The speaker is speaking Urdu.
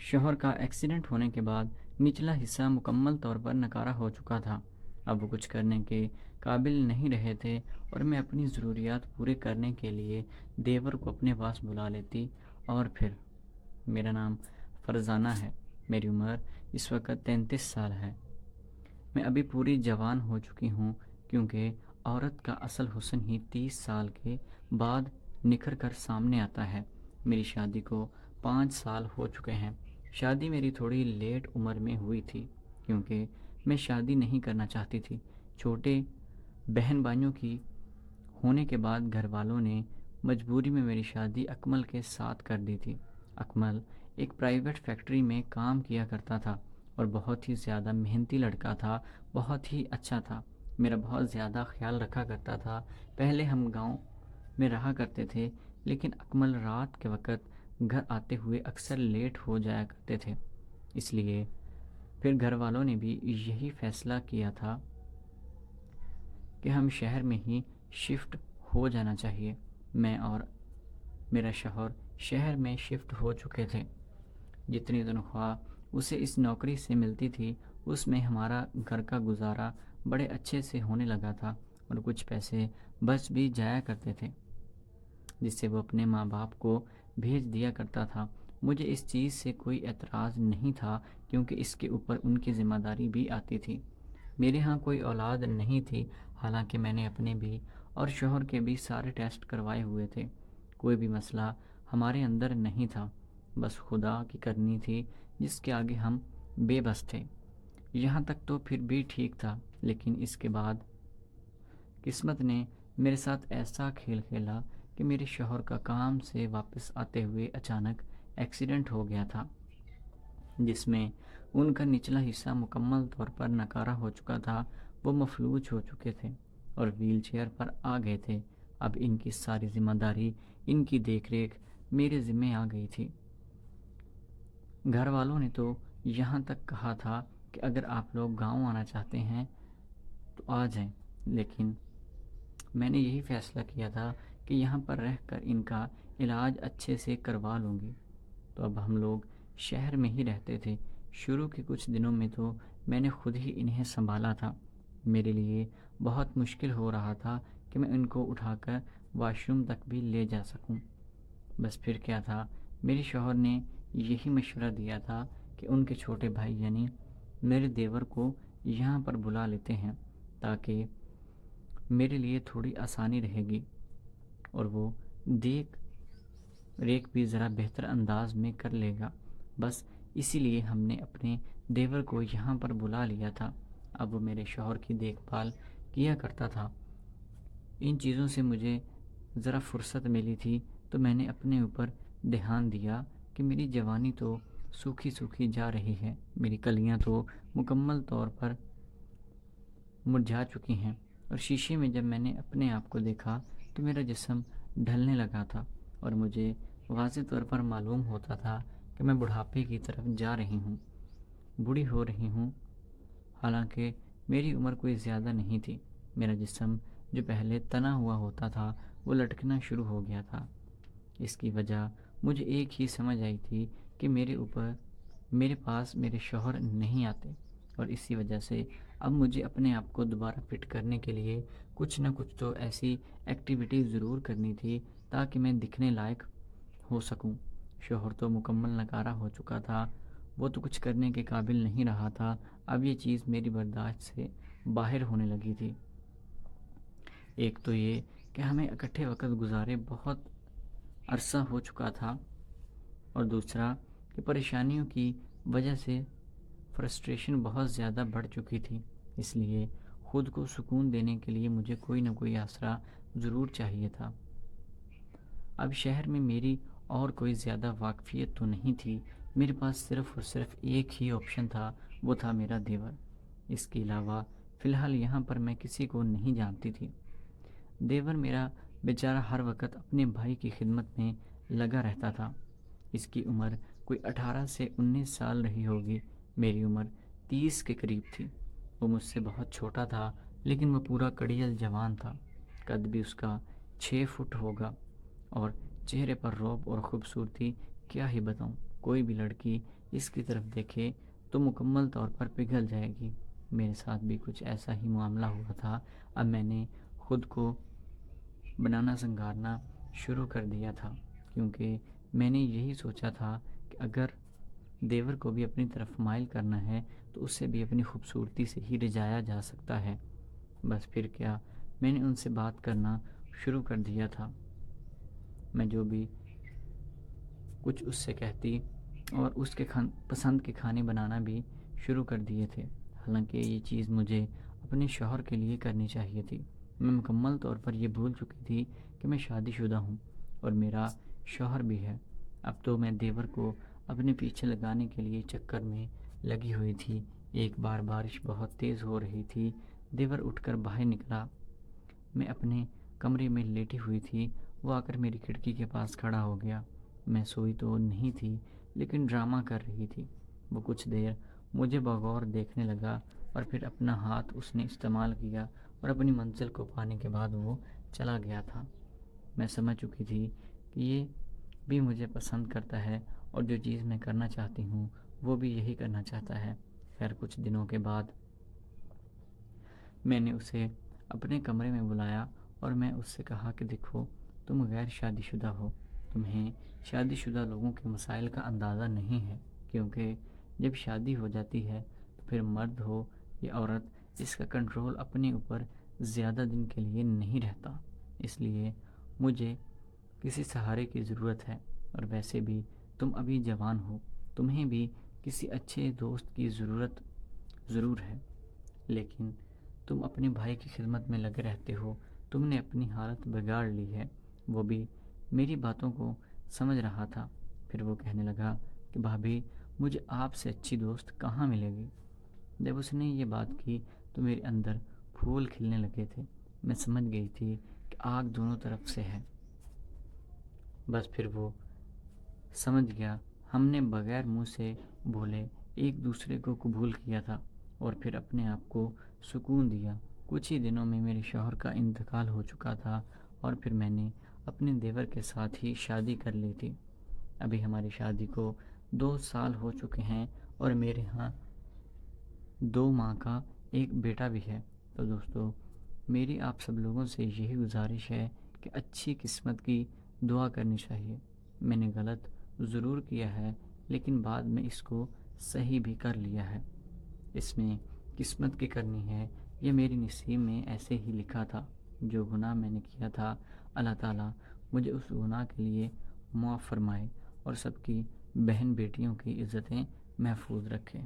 شوہر کا ایکسیڈنٹ ہونے کے بعد نچلا حصہ مکمل طور پر نکارہ ہو چکا تھا۔ اب وہ کچھ کرنے کے قابل نہیں رہے تھے اور میں اپنی ضروریات پورے کرنے کے لیے دیور کو اپنے پاس بلا لیتی۔ اور پھر میرا نام فرزانہ ہے، میری عمر اس وقت 33 سال ہے۔ میں ابھی پوری جوان ہو چکی ہوں، کیونکہ عورت کا اصل حسن ہی 30 سال کے بعد نکھر کر سامنے آتا ہے۔ میری شادی کو 5 سال ہو چکے ہیں۔ شادی میری تھوڑی لیٹ عمر میں ہوئی تھی، کیونکہ میں شادی نہیں کرنا چاہتی تھی۔ چھوٹے بہن بھائیوں کی ہونے کے بعد گھر والوں نے مجبوری میں میری شادی اکمل کے ساتھ کر دی تھی۔ اکمل ایک پرائیویٹ فیکٹری میں کام کیا کرتا تھا اور بہت ہی زیادہ محنتی لڑکا تھا، بہت ہی اچھا تھا، میرا بہت زیادہ خیال رکھا کرتا تھا۔ پہلے ہم گاؤں میں رہا کرتے تھے، لیکن اکمل رات کے وقت گھر آتے ہوئے اکثر لیٹ ہو جایا کرتے تھے۔ اس لیے پھر گھر والوں نے بھی یہی فیصلہ کیا تھا کہ ہم شہر میں ہی شفٹ ہو جانا چاہیے۔ میں اور میرا شوہر شہر میں شفٹ ہو چکے تھے۔ جتنی تنخواہ اسے اس نوکری سے ملتی تھی، اس میں ہمارا گھر کا گزارا بڑے اچھے سے ہونے لگا تھا اور کچھ پیسے بچ بھی جایا کرتے تھے، جس سے وہ اپنے ماں باپ کو بھیج دیا کرتا تھا۔ مجھے اس چیز سے کوئی اعتراض نہیں تھا، کیونکہ اس کے اوپر ان کی ذمہ داری بھی آتی تھی۔ میرے ہاں کوئی اولاد نہیں تھی، حالانکہ میں نے اپنے بھی اور شوہر کے بھی سارے ٹیسٹ کروائے ہوئے تھے۔ کوئی بھی مسئلہ ہمارے اندر نہیں تھا، بس خدا کی کرنی تھی جس کے آگے ہم بے بس تھے۔ یہاں تک تو پھر بھی ٹھیک تھا، لیکن اس کے بعد قسمت نے میرے ساتھ ایسا کھیل کھیلا کہ میرے شوہر کا کام سے واپس آتے ہوئے اچانک ایکسیڈنٹ ہو گیا تھا، جس میں ان کا نچلا حصہ مکمل طور پر نکارہ ہو چکا تھا۔ وہ مفلوج ہو چکے تھے اور ویل چیئر پر آ گئے تھے۔ اب ان کی ساری ذمہ داری، ان کی دیکھ ریکھ میرے ذمہ آ گئی تھی۔ گھر والوں نے تو یہاں تک کہا تھا کہ اگر آپ لوگ گاؤں آنا چاہتے ہیں تو آ جائیں، لیکن میں نے یہی فیصلہ کیا تھا کہ یہاں پر رہ کر ان کا علاج اچھے سے کروا لوں گی۔ تو اب ہم لوگ شہر میں ہی رہتے تھے۔ شروع کے کچھ دنوں میں تو میں نے خود ہی انہیں سنبھالا تھا۔ میرے لیے بہت مشکل ہو رہا تھا کہ میں ان کو اٹھا کر واش روم تک بھی لے جا سکوں۔ بس پھر کیا تھا، میرے شوہر نے یہی مشورہ دیا تھا کہ ان کے چھوٹے بھائی یعنی میرے دیور کو یہاں پر بلا لیتے ہیں، تاکہ میرے لیے تھوڑی آسانی رہے گی اور وہ دیکھ ریکھ بھی ذرا بہتر انداز میں کر لے گا۔ بس اسی لیے ہم نے اپنے دیور کو یہاں پر بلا لیا تھا۔ اب وہ میرے شوہر کی دیکھ بھال کیا کرتا تھا۔ ان چیزوں سے مجھے ذرا فرصت ملی تھی تو میں نے اپنے اوپر دھیان دیا کہ میری جوانی تو سوکھی سوکھی جا رہی ہے، میری کلیاں تو مکمل طور پر مرجھا چکی ہیں، اور شیشے میں جب میں نے اپنے آپ کو دیکھا تو میرا جسم ڈھلنے لگا تھا اور مجھے واضح طور پر معلوم ہوتا تھا کہ میں بڑھاپے کی طرف جا رہی ہوں، بوڑھی ہو رہی ہوں۔ حالانکہ میری عمر کوئی زیادہ نہیں تھی، میرا جسم جو پہلے تنا ہوا ہوتا تھا وہ لٹکنا شروع ہو گیا تھا۔ اس کی وجہ مجھے ایک ہی سمجھ آئی تھی کہ میرے پاس میرے شوہر نہیں آتے، اور اسی وجہ سے اب مجھے اپنے آپ کو دوبارہ فٹ کرنے کے لیے کچھ نہ کچھ تو ایسی ایکٹیویٹی ضرور کرنی تھی تاکہ میں دکھنے لائق ہو سکوں۔ شوہر تو مکمل نکارہ ہو چکا تھا، وہ تو کچھ کرنے کے قابل نہیں رہا تھا۔ اب یہ چیز میری برداشت سے باہر ہونے لگی تھی۔ ایک تو یہ کہ ہمیں اکٹھے وقت گزارے بہت عرصہ ہو چکا تھا، اور دوسرا کہ پریشانیوں کی وجہ سے فرسٹریشن بہت زیادہ بڑھ چکی تھی۔ اس لیے خود کو سکون دینے کے لیے مجھے کوئی نہ کوئی آسرا ضرور چاہیے تھا۔ اب شہر میں میری اور کوئی زیادہ واقفیت تو نہیں تھی، میرے پاس صرف اور صرف ایک ہی آپشن تھا، وہ تھا میرا دیور۔ اس کے علاوہ فی الحال یہاں پر میں کسی کو نہیں جانتی تھی۔ دیور میرا بیچارہ ہر وقت اپنے بھائی کی خدمت میں لگا رہتا تھا۔ اس کی عمر کوئی 18 سے 19 سال رہی ہوگی، میری عمر 30 کے قریب تھی۔ وہ مجھ سے بہت چھوٹا تھا، لیکن وہ پورا کڑیل جوان تھا۔ قد بھی اس کا 6 فٹ ہوگا، اور چہرے پر رعب اور خوبصورتی کیا ہی بتاؤں۔ کوئی بھی لڑکی اس کی طرف دیکھے تو مکمل طور پر پگھل جائے گی۔ میرے ساتھ بھی کچھ ایسا ہی معاملہ ہوا تھا۔ اب میں نے خود کو بنانا سنگارنا شروع کر دیا تھا، کیونکہ میں نے یہی سوچا تھا کہ اگر دیور کو بھی اپنی طرف مائل کرنا ہے تو اسے بھی اپنی خوبصورتی سے ہی رجایا جا سکتا ہے۔ بس پھر کیا، میں نے ان سے بات کرنا شروع کر دیا تھا۔ میں جو بھی کچھ اس سے کہتی اور اس کے پسند کے کھانے بنانا بھی شروع کر دیے تھے۔ حالانکہ یہ چیز مجھے اپنے شوہر کے لیے کرنی چاہیے تھی۔ میں مکمل طور پر یہ بھول چکی تھی کہ میں شادی شدہ ہوں اور میرا شوہر بھی ہے۔ اب تو میں دیور کو اپنے پیچھے لگانے کے لیے چکر میں لگی ہوئی تھی۔ ایک بار بارش بہت تیز ہو رہی تھی۔ دیور اٹھ کر باہر نکلا۔ میں اپنے کمرے میں لیٹی ہوئی تھی۔ وہ آ کر میری کھڑکی کے پاس کھڑا ہو گیا۔ میں سوئی تو نہیں تھی، لیکن ڈرامہ کر رہی تھی۔ وہ کچھ دیر مجھے بغور دیکھنے لگا اور پھر اپنا ہاتھ اس نے استعمال کیا اور اپنی منزل کو پانے کے بعد وہ چلا گیا تھا۔ میں سمجھ چکی تھی کہ یہ بھی مجھے پسند کرتا ہے اور جو چیز میں کرنا چاہتی ہوں وہ بھی یہی کرنا چاہتا ہے۔ خیر کچھ دنوں کے بعد میں نے اسے اپنے کمرے میں بلایا اور میں اس سے کہا کہ دیکھو، تم غیر شادی شدہ ہو، تمہیں شادی شدہ لوگوں کے مسائل کا اندازہ نہیں ہے، کیونکہ جب شادی ہو جاتی ہے تو پھر مرد ہو یا عورت، اس کا کنٹرول اپنے اوپر زیادہ دن کے لیے نہیں رہتا۔ اس لیے مجھے کسی سہارے کی ضرورت ہے، اور ویسے بھی تم ابھی جوان ہو، تمہیں بھی کسی اچھے دوست کی ضرورت ضرور ہے، لیکن تم اپنے بھائی کی خدمت میں لگے رہتے ہو، تم نے اپنی حالت بگاڑ لی ہے۔ وہ بھی میری باتوں کو سمجھ رہا تھا۔ پھر وہ کہنے لگا کہ بھابھی، مجھے آپ سے اچھی دوست کہاں ملے گی؟ جب اس نے یہ بات کی تو میرے اندر پھول کھلنے لگے تھے۔ میں سمجھ گئی تھی کہ آگ دونوں طرف سے ہے۔ بس پھر وہ سمجھ گیا۔ ہم نے بغیر منہ سے بولے ایک دوسرے کو قبول کیا تھا اور پھر اپنے آپ کو سکون دیا۔ کچھ ہی دنوں میں میرے شوہر کا انتقال ہو چکا تھا اور پھر میں نے اپنے دیور کے ساتھ ہی شادی کر لی تھی۔ ابھی ہماری شادی کو 2 سال ہو چکے ہیں اور میرے ہاں 2 ماہ کا ایک بیٹا بھی ہے۔ تو دوستو، میری آپ سب لوگوں سے یہی گزارش ہے کہ اچھی قسمت کی دعا کرنی چاہیے۔ میں نے غلط ضرور کیا ہے، لیکن بعد میں اس کو صحیح بھی کر لیا ہے۔ اس میں قسمت کی کرنی ہے، یہ میری نصیب میں ایسے ہی لکھا تھا۔ جو گناہ میں نے کیا تھا، اللہ تعالیٰ مجھے اس گناہ کے لیے معاف فرمائے اور سب کی بہن بیٹیوں کی عزتیں محفوظ رکھے۔